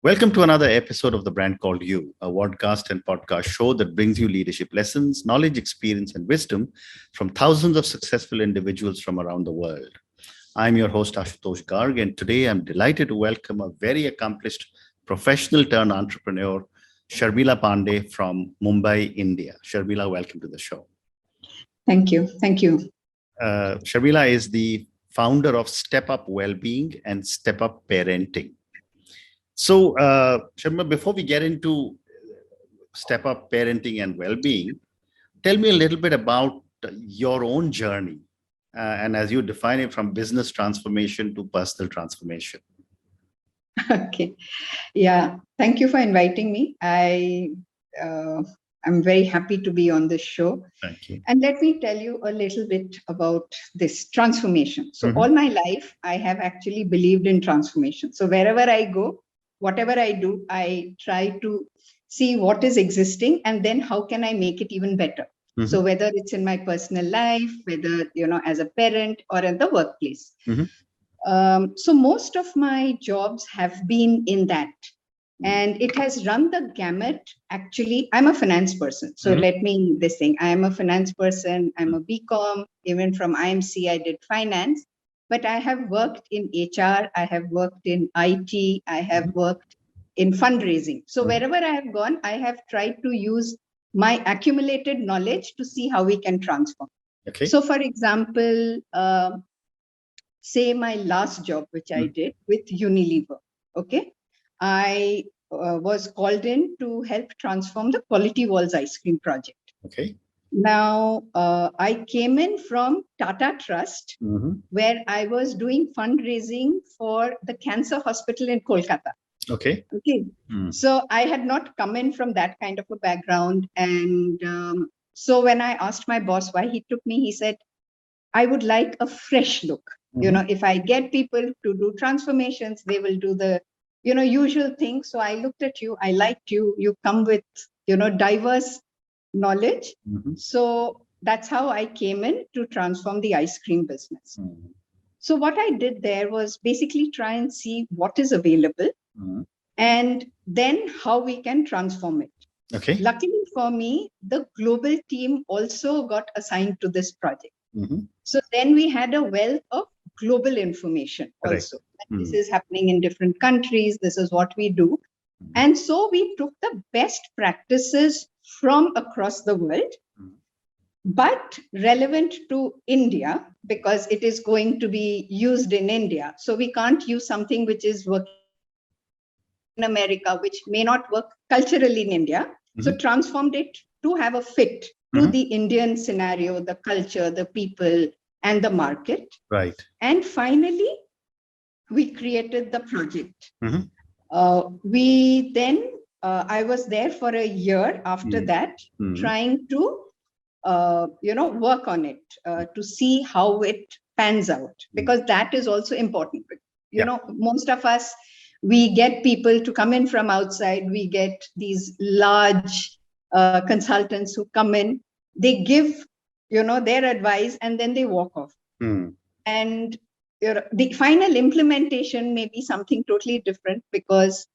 Welcome to another episode of The Brand Called You, a podcast and podcast show that brings you leadership lessons, knowledge, experience, and wisdom from thousands of successful individuals from around the world. I'm your host, Ashutosh Garg, and today I'm delighted to welcome a very accomplished professional turned entrepreneur, Sarmila Pande from Mumbai, India. Sarmila, welcome to the show. Thank you. Thank you. Sarmila is the founder of StepUp Wellbeing and StepUp Parenting. So, Sarmila, before we get into StepUp Parenting and Wellbeing, tell me a little bit about your own journey and as you define it, from business transformation to personal transformation. Okay. Yeah. Thank you for inviting me. I'm very happy to be on this show. Thank you. And let me tell you a little bit about this transformation. So all my life, I have actually believed in transformation. So wherever I go, whatever I do, I try to see what is existing and then how can I make it even better. So whether it's in my personal life, whether, as a parent or in the workplace. So most of my jobs have been in that. And it has run the gamut. Actually, I'm a finance person. So let me this thing. I am a finance person. I'm a BCom. Even from IMC, I did finance. But I have worked in HR. I have worked in IT. I have worked in fundraising. So wherever I have gone, I have tried to use my accumulated knowledge to see how we can transform. Okay. So for example, say my last job, which I did with Unilever. Okay. I was called in to help transform the Quality Walls ice cream project. Okay. Now, I came in from Tata Trust, where I was doing fundraising for the cancer hospital in Kolkata. Okay. Okay. So I had not come in from that kind of a background. And so when I asked my boss why he took me, he said, I would like a fresh look. If I get people to do transformations, they will do the, usual things. So I looked at you, I liked you, you come with, diverse knowledge. So that's how I came in to transform the ice cream business. So what I did there was basically try and see what is available and then how we can transform it. Okay. Luckily for me, the global team also got assigned to this project. So then we had a wealth of global information also. This is happening in different countries. This is what we do. And so we took the best practices from across the world, but relevant to India because it is going to be used in India. So we can't use something which is working in America, which may not work culturally in India. So transformed it to have a fit to the Indian scenario, the culture, the people, and the market. Right. And finally, we created the project. I was there for a year after that, trying to, work on it to see how it pans out, because that is also important. Most of us, we get people to come in from outside. We get these large consultants who come in, they give, their advice and then they walk off. And the final implementation may be something totally different because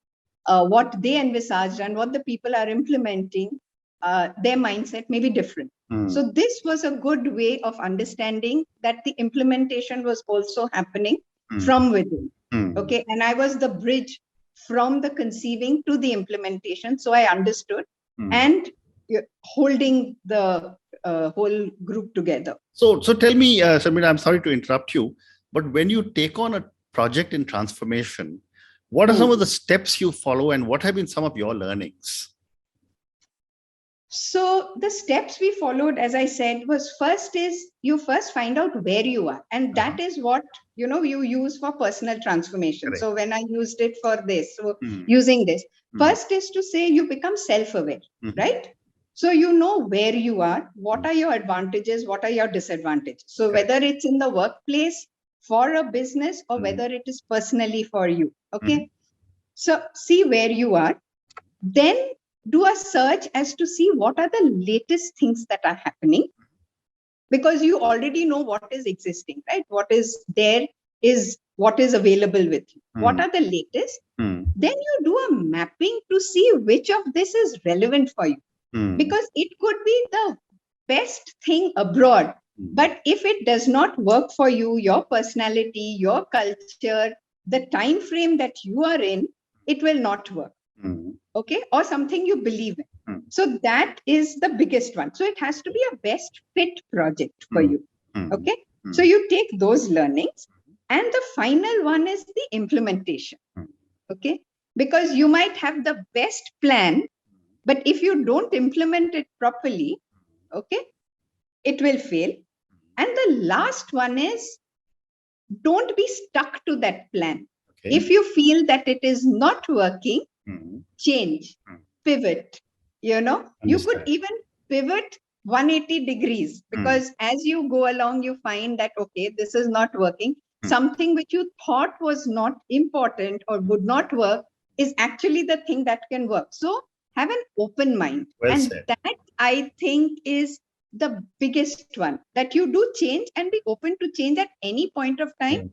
what they envisaged and what the people are implementing, their mindset may be different. So this was a good way of understanding that the implementation was also happening from within. Okay. And I was the bridge from the conceiving to the implementation. So I understood and holding the whole group together. So tell me, Sarmila, I'm sorry to interrupt you, but when you take on a project in transformation, what are some of the steps you follow and what have been some of your learnings? So the steps we followed, as I said, was you first find out where you are. And that is what, you use for personal transformation. Correct. So when I used it for this, so using this, first is to say you become self-aware, right? So you know where you are, what are your advantages, what are your disadvantages. So whether it's in the workplace for a business or whether it is personally for you, okay? So see where you are, then do a search as to see what are the latest things that are happening, because you already know what is existing, right? What is there is what is available with you. What are the latest? Then you do a mapping to see which of this is relevant for you. Because it could be the best thing abroad, but if it does not work for you, your personality, your culture, the time frame that you are in, it will not work. Okay, or something you believe in. So that is the biggest one. So it has to be a best fit project for you. Okay, so you take those learnings, and the final one is the implementation. Okay, because you might have the best plan, but if you don't implement it properly, okay, it will fail. And the last one is, don't be stuck to that plan. Okay. If you feel that it is not working, change, pivot. Understand. You could even pivot 180 degrees, because as you go along, you find that, okay, this is not working. Something which you thought was not important or would not work is actually the thing that can work. So have an open mind. Well said. That, I think, is the biggest one, that you do change and be open to change at any point of time.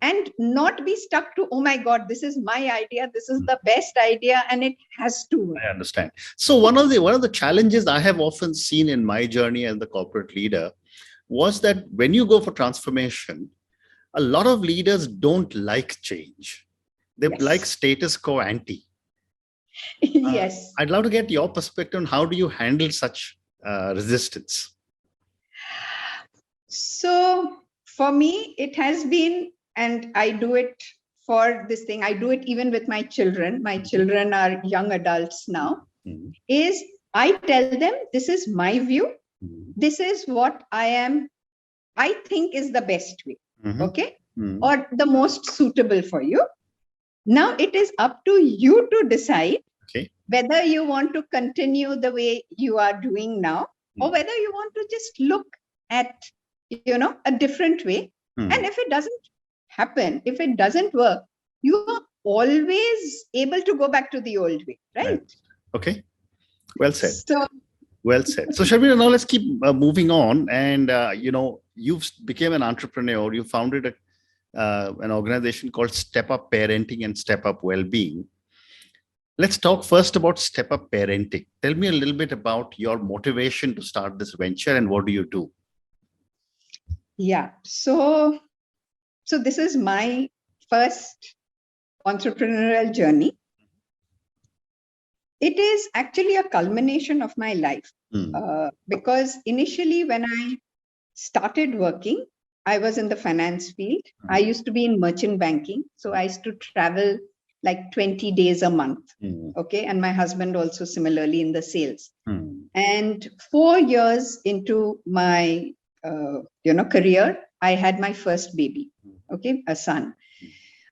And not be stuck to, oh my God, this is my idea, this is the best idea, and it has to work. I understand. So one of the challenges I have often seen in my journey as the corporate leader was that when you go for transformation, a lot of leaders don't like change. They like status quo ante. Yes. I'd love to get your perspective on how do you handle such resistance? So for me, it has been, and I do it for this thing, I do it even with my children. My children are young adults now, is I tell them, this is my view. This is what I think is the best way. Okay. Or the most suitable for you. Now it is up to you to decide whether you want to continue the way you are doing now, or whether you want to just look at, a different way. And if it doesn't happen, if it doesn't work, you are always able to go back to the old way, right? Okay. Well said. Well said. So Sarmila, now let's keep moving on. And, you've become an entrepreneur. You founded an organization called StepUp Parenting and StepUp Wellbeing. Let's talk first about StepUp Parenting. Tell me a little bit about your motivation to start this venture and what do you do? Yeah. So this is my first entrepreneurial journey. It is actually a culmination of my life, because initially when I started working, I was in the finance field. I used to be in merchant banking. So I used to travel like 20 days a month. Okay. And my husband also similarly in the sales. And 4 years into my, career, I had my first baby. Okay. A son.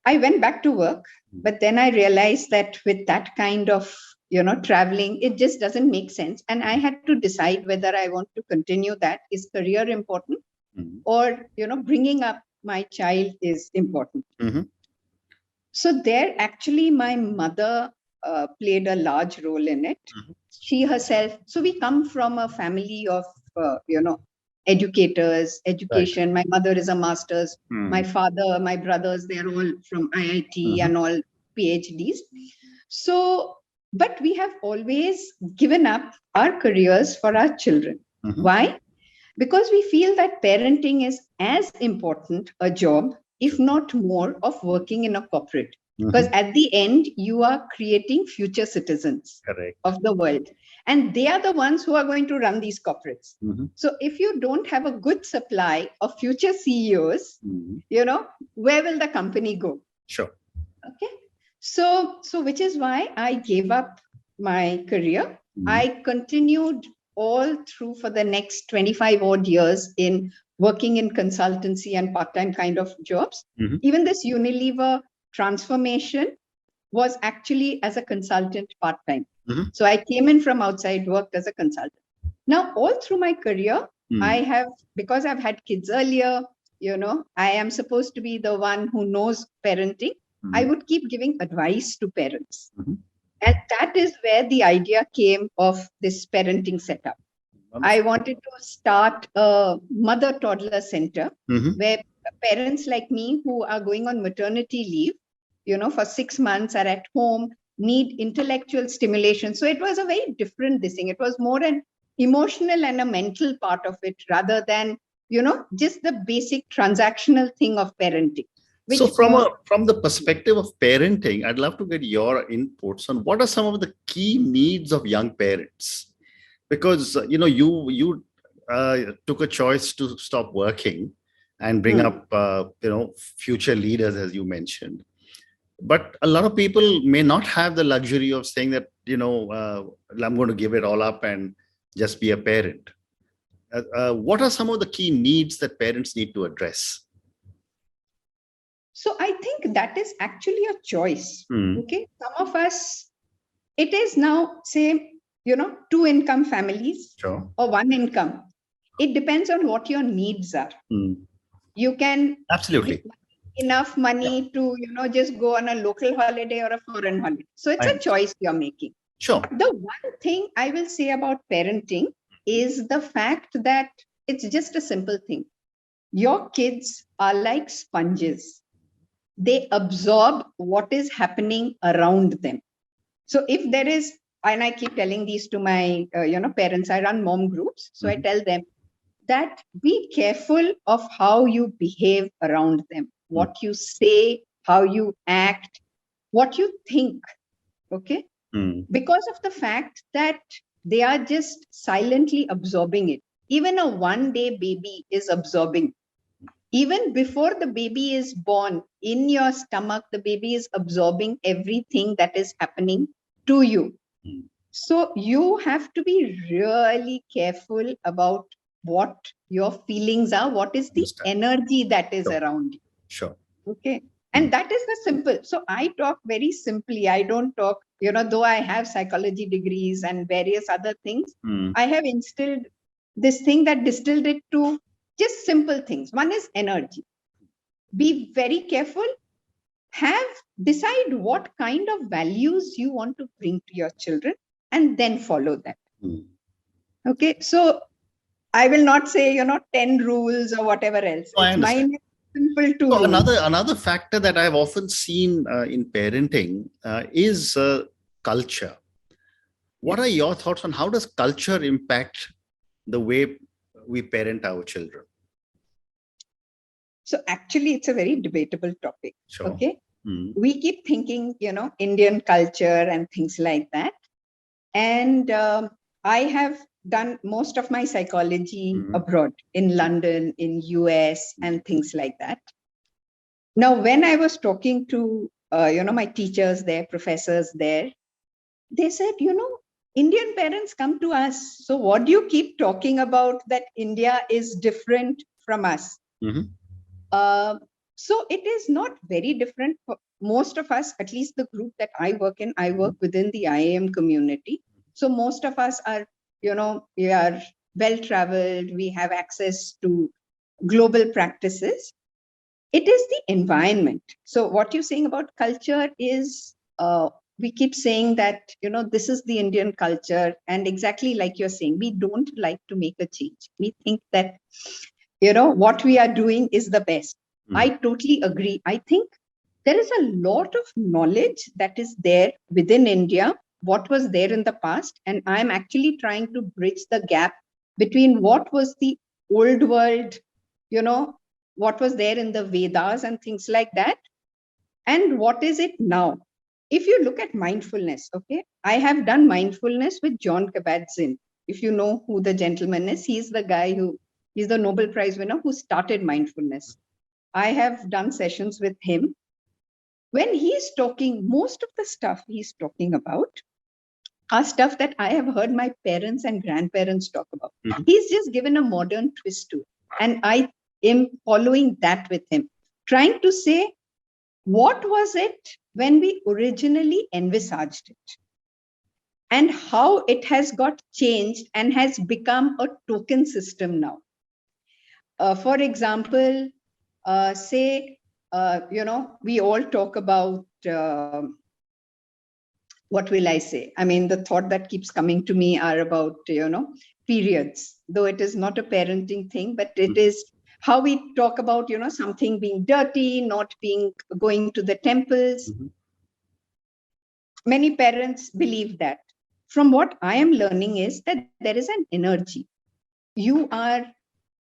I went back to work, but then I realized that with that kind of, traveling, it just doesn't make sense. And I had to decide whether I want to continue that. Is career important? Or, bringing up my child is important. So there, actually, my mother played a large role in it. She herself, so we come from a family of, educators, education. Right. My mother is a master's. My father, my brothers, they're all from IIT and all PhDs. So, but we have always given up our careers for our children. Why? Because we feel that parenting is as important a job, if not more, of working in a corporate. Because at the end, you are creating future citizens of the world. And they are the ones who are going to run these corporates. So if you don't have a good supply of future CEOs, where will the company go? Sure. Okay. So which is why I gave up my career. I continued all through for the next 25 odd years in working in consultancy and part-time kind of jobs. Even this Unilever transformation was actually as a consultant part-time. So I came in from outside, worked as a consultant. Now, all through my career, I have, because I've had kids earlier, I am supposed to be the one who knows parenting. I would keep giving advice to parents. And that is where the idea came of this parenting setup. I wanted to start a mother-toddler center where parents like me who are going on maternity leave, for 6 months, are at home, need intellectual stimulation. So it was a very different thing. It was more an emotional and a mental part of it rather than, just the basic transactional thing of parenting. So from the perspective of parenting, I'd love to get your inputs on what are some of the key needs of young parents, because you took a choice to stop working and bring up future leaders, as you mentioned. But a lot of people may not have the luxury of saying that I'm going to give it all up and just be a parent. What are some of the key needs that parents need to address? So I think that is actually a choice. Okay, some of us, it is now, say, 2 income families, sure, or 1 income. It depends on what your needs are. You can absolutely enough money to just go on a local holiday or a foreign holiday. So it's a choice you're making. Sure. The one thing I will say about parenting is the fact that it's just a simple thing. Your kids are like sponges. They absorb what is happening around them. So if there is, and I keep telling these to my parents, I run mom groups. So I tell them that be careful of how you behave around them, what you say, how you act, what you think. Okay. Because of the fact that they are just silently absorbing it. Even a 1-day baby is absorbing. Even before the baby is born, in your stomach, the baby is absorbing everything that is happening to you. So you have to be really careful about what your feelings are, what is the energy that is around you. Sure. Okay. And that is the simple. So I talk very simply. I don't talk, though I have psychology degrees and various other things, I have instilled this thing that distilled it to just simple things. One is energy. Be very careful. Decide what kind of values you want to bring to your children and then follow that. Okay. So I will not say, 10 rules or whatever else. Oh, it's mine. Simple to so another factor that I've often seen in parenting is culture. What are your thoughts on how does culture impact the way we parent our children? So actually, it's a very debatable topic. Sure. Okay. We keep thinking, Indian culture and things like that. And I have done most of my psychology abroad, in London, in US, and things like that. Now, when I was talking to, my teachers there, professors there, they said, Indian parents come to us. So what do you keep talking about that India is different from us? So it is not very different for most of us, at least the group that I work in. I work within the IAM community. So most of us are, we are well-traveled. We have access to global practices. It is the environment. So what you're saying about culture is, we keep saying that, this is the Indian culture. And exactly like you're saying, we don't like to make a change. We think that, what we are doing is the best. I totally agree. I think there is a lot of knowledge that is there within India, what was there in the past. And I'm actually trying to bridge the gap between what was the old world, what was there in the Vedas and things like that, and what is it now. If you look at mindfulness, okay, I have done mindfulness with John Kabat-Zinn. If you know who the gentleman is, he's the guy he's the Nobel Prize winner who started mindfulness. I have done sessions with him. When he's talking, most of the stuff he's talking about are stuff that I have heard my parents and grandparents talk about. He's just given a modern twist to it. And I am following that with him, trying to say, what was it when we originally envisaged it? And how it has got changed and has become a token system now. For example, say, we all talk about, what will I say? I mean, the thought that keeps coming to me are about, periods, though it is not a parenting thing, but it is how we talk about, something being dirty, not going to the temples. Mm-hmm. Many parents believe that. From what I am learning is that there is an energy. You are,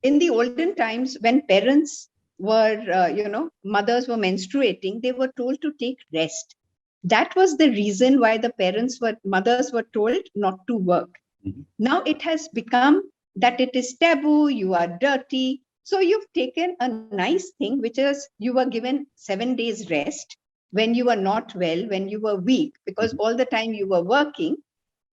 in the olden times when parents were, mothers were menstruating, they were told to take rest. That was the reason why mothers were told not to work. Mm-hmm. Now it has become that it is taboo, you are dirty. So you've taken a nice thing, which is you were given 7 days rest when you were not well, when you were weak, because Mm-hmm. all the time you were working,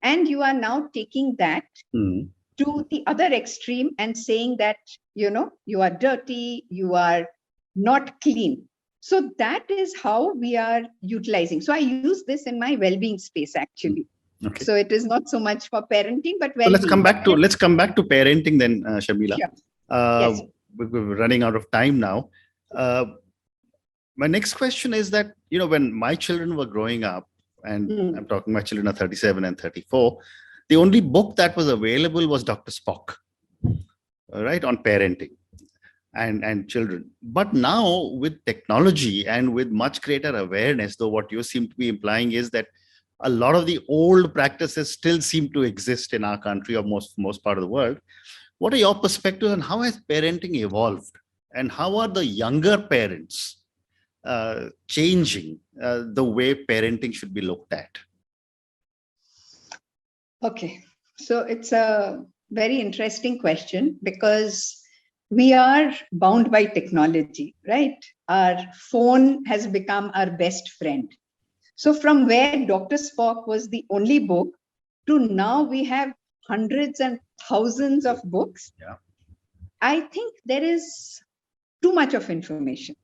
and you are now taking that Mm-hmm. to the other extreme and saying that, you are dirty, you are not clean. So that is how we are utilizing. So I use this in my well-being space, actually. Okay. So it is not so much for parenting, but well-being. So let's come back to parenting then, Sarmila. Sure. Yes. Yes. We're running out of time now. My next question is that, when my children were growing up, and I'm talking, my children are 37 and 34, the only book that was available was Dr. Spock, right, on parenting and children. But now with technology and with much greater awareness, though what you seem to be implying is that a lot of the old practices still seem to exist in our country or most part of the world. What are your perspectives on how has parenting evolved, and how are the younger parents changing the way parenting should be looked at? Okay, so it's a very interesting question, because we are bound by technology, right? Our phone has become our best friend. So from where Dr. Spock was the only book to now we have hundreds and thousands of books, Yeah. I think there is too much of information.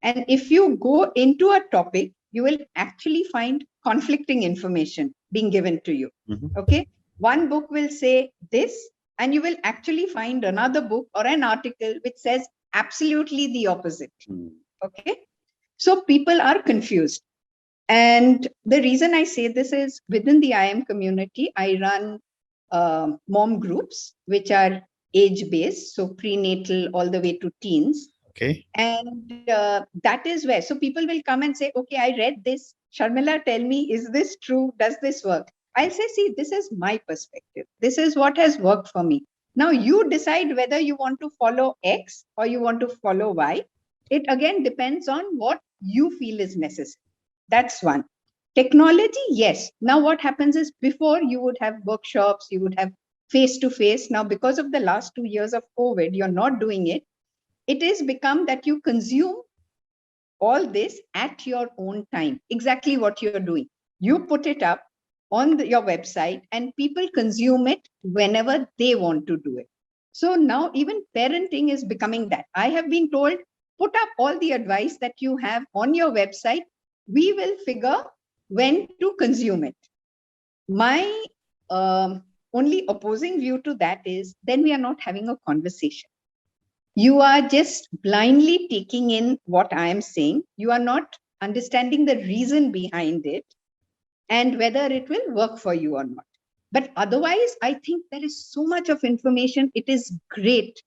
And if you go into a topic, you will actually find conflicting information being given to you. Mm-hmm. Okay. One book will say this, and you will actually find another book or an article which says absolutely the opposite. Mm. Okay. So people are confused. And the reason I say this is, within the IM community, I run mom groups, which are age-based, so prenatal all the way to teens. Okay. And that is where, so people will come and say, okay, I read this. Sarmila, tell me, is this true? Does this work? I'll say, see, this is my perspective. This is what has worked for me. Now you decide whether you want to follow X or you want to follow Y. It again depends on what you feel is necessary. That's one. Technology, yes. Now what happens is, before you would have workshops, you would have face-to-face. Now, because of the last 2 years of COVID, you're not doing it. It has become that you consume all this at your own time. Exactly what you're doing. You put it up on your website and people consume it whenever they want to do it. So now even parenting is becoming that. I have been told, put up all the advice that you have on your website. We will figure when to consume it. My only opposing view to that is, then we are not having a conversation. You are just blindly taking in what I am saying. You are not understanding the reason behind it and whether it will work for you or not. But otherwise, I think there is so much of information. It is great.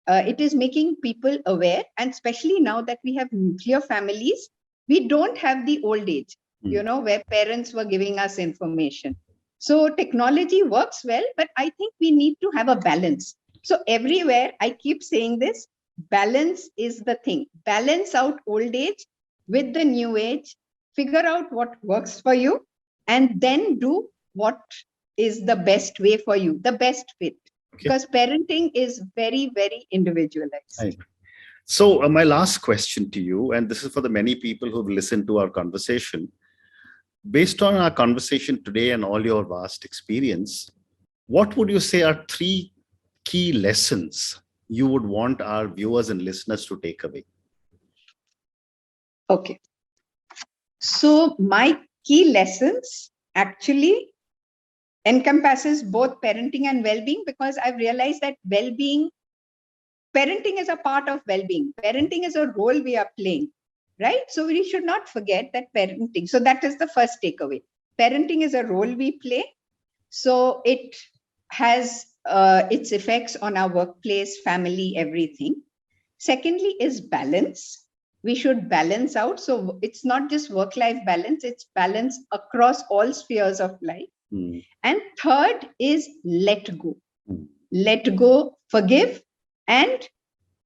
It is making people aware. And especially now that we have nuclear families, we don't have the old age, where parents were giving us information. So technology works well, but I think we need to have a balance. So everywhere, I keep saying this, balance is the thing. Balance out old age with the new age, figure out what works for you, and then do what is the best way for you, the best fit. Okay. Because parenting is very, very individualized. Right. So my last question to you, and this is for the many people who've listened to our conversation. Based on our conversation today and all your vast experience, what would you say are 3 key lessons you would want our viewers and listeners to take away? Okay. So my key lessons actually encompasses both parenting and well-being, because I've realized that parenting is a part of well-being. Parenting is a role we are playing, right? So we should not forget that parenting. So that is the first takeaway. Parenting is a role we play. So it has its effects on our workplace, family, everything. Secondly is balance. We should balance out. So it's not just work-life balance, it's balance across all spheres of life. And third is let go. Let go, forgive, and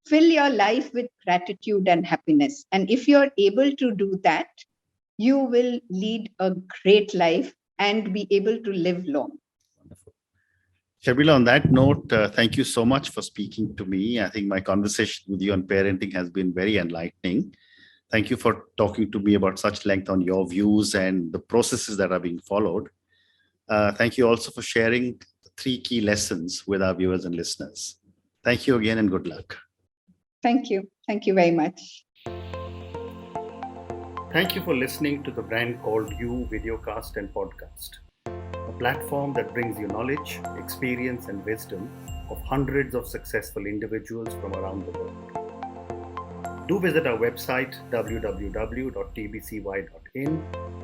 fill your life with gratitude and happiness. And if you're able to do that, you will lead a great life and be able to live long. Wonderful. Sarmila, on that note, thank you so much for speaking to me. I think my conversation with you on parenting has been very enlightening. Thank you for talking to me about such length on your views and the processes that are being followed. Thank you also for sharing 3 key lessons with our viewers and listeners. Thank you again and good luck. Thank you. Thank you very much. Thank you for listening to the Brand Called You videocast and podcast, a platform that brings you knowledge, experience, and wisdom of hundreds of successful individuals from around the world. Do visit our website www.tbcy.in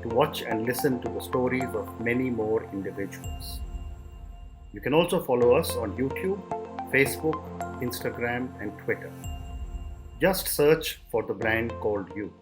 to watch and listen to the stories of many more individuals. You can also follow us on YouTube, Facebook, Instagram, and Twitter. Just search for the Brand Called You.